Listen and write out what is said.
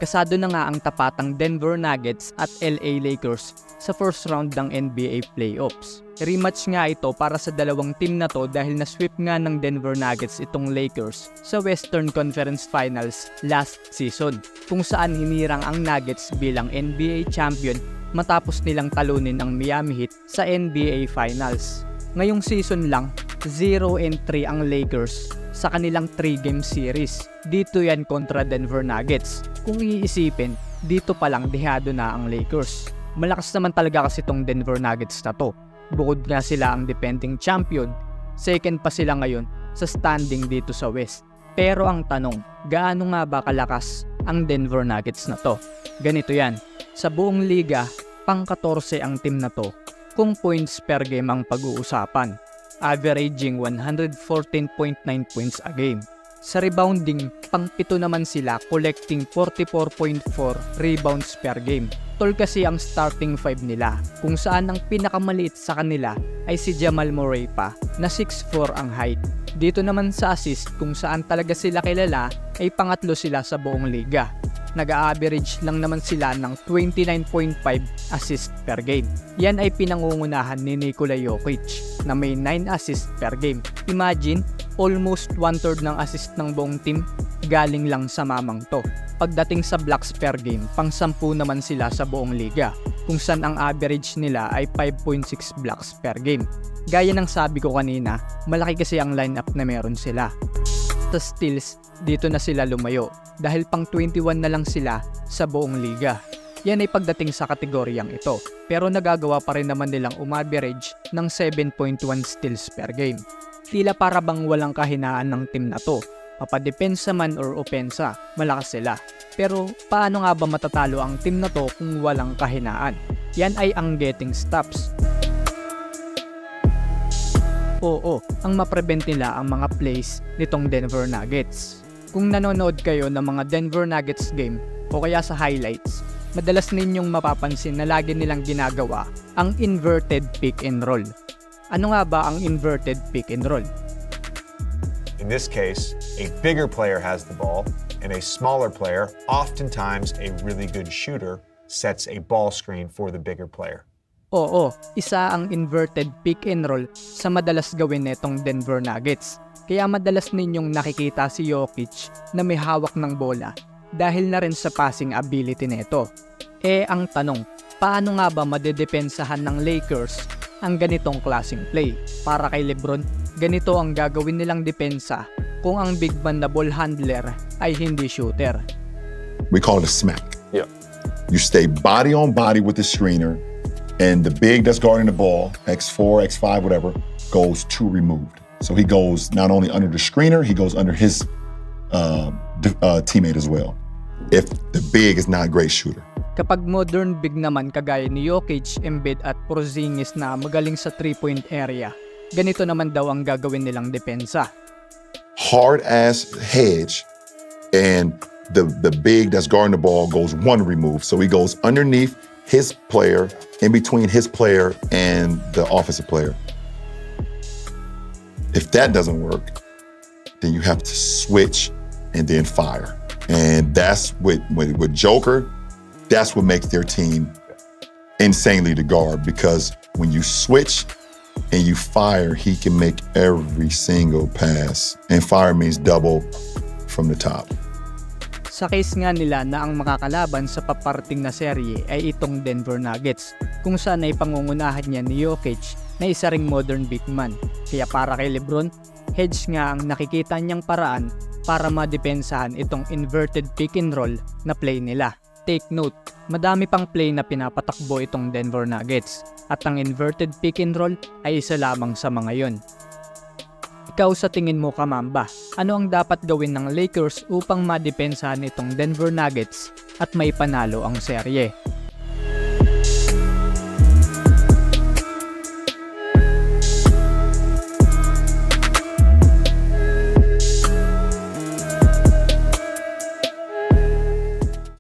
Kasado na nga ang tapatang Denver Nuggets at LA Lakers sa first round ng NBA playoffs. Rematch nga ito para sa dalawang team na to dahil na-sweep nga ng Denver Nuggets itong Lakers sa Western Conference Finals last season, kung saan hinirang ang Nuggets bilang NBA champion matapos nilang talunin ang Miami Heat sa NBA Finals. Ngayong season lang, 0-3 ang Lakers sa kanilang 3-game series. Dito yan kontra Denver Nuggets. Kung iisipin, dito pa lang dehado na ang Lakers. Malakas naman talaga kasi itong Denver Nuggets na to. Bukod nga sila ang defending champion, second pa sila ngayon sa standing dito sa West. Pero ang tanong, gaano nga ba kalakas ang Denver Nuggets na to? Ganito yan, sa buong liga, pang-14 ang team na to kung points per game ang pag-uusapan, averaging 114.9 points a game. Sa rebounding, pang-7 naman sila, collecting 44.4 rebounds per game. Tol kasi ang starting 5 nila, kung saan ang pinakamaliit sa kanila ay si Jamal Murray pa na 6'4 ang height. Dito naman sa assist, kung saan talaga sila kilala, ay pangatlo sila sa buong liga. Nag-a-average lang naman sila ng 29.5 assist per game. Yan ay pinangungunahan ni Nikola Jokic na may 9 assist per game. Imagine, almost 1/3 ng assist ng buong team galing lang sa mamang to. Pagdating sa blocks per game, pang-10 naman sila sa buong liga, kung saan ang average nila ay 5.6 blocks per game. Gaya ng sabi ko kanina, malaki kasi ang lineup na meron sila. Sa steals, dito na sila lumayo dahil pang 21 na lang sila sa buong liga. Yan ay pagdating sa kategoryang ito, pero nagagawa pa rin naman nilang umaverage ng 7.1 steals per game. Tila para bang walang kahinaan ng team na to. Mapadepensa man or opensa, malakas sila. Pero paano nga ba matatalo ang team na to kung walang kahinaan? Yan ay ang getting stops. Oo, ang ma-prevent nila ang mga plays nitong Denver Nuggets. Kung nanonood kayo ng mga Denver Nuggets game o kaya sa highlights, madalas ninyong mapapansin na lagi nilang ginagawa ang inverted pick and roll. Ano nga ba ang inverted pick and roll? In this case, a bigger player has the ball, and a smaller player, oftentimes a really good shooter, sets a ball screen for the bigger player. Oo, isa ang inverted pick and roll sa madalas gawin netong Denver Nuggets. Kaya madalas ninyong nakikita si Jokic na may hawak ng bola dahil na rin sa passing ability nito. Ang tanong, paano nga ba madedepensahan ng Lakers ang ganitong klaseng play? Para kay LeBron, ganito ang gagawin nilang depensa kung ang big man na ball handler ay hindi shooter. We call it a smack. Yeah. You stay body on body with the screener, and the big that's guarding the ball, X4, X5, whatever, goes 2 removed. So he goes not only under the screener, he goes under his teammate as well, if the big is not a great shooter. Kapag modern big naman kagaya ni Jokic, Embiid at Porzingis na magaling sa 3-point area, ganito naman daw ang gagawin nilang depensa. Hard ass hedge, and the big that's guarding the ball goes 1 removed. So he goes underneath his player, in between his player and the offensive player. If that doesn't work, then you have to switch and then fire. And that's with Joker, that's what makes their team insanely to guard, because when you switch and you fire, he can make every single pass. And fire means double from the top. Sa case nga nila na ang makakalaban sa paparting na serye ay itong Denver Nuggets, kung saan ay pangungunahan niya ni Jokic na isa ring modern big man. Kaya para kay LeBron, hedge nga ang nakikita niyang paraan para madepensahan itong inverted pick and roll na play nila. Take note, madami pang play na pinapatakbo itong Denver Nuggets, at ang inverted pick and roll ay isa lamang sa mga yon. Ikaw sa tingin mo, Kamamba, ano ang dapat gawin ng Lakers upang madepensahan itong Denver Nuggets at may panalo ang serye?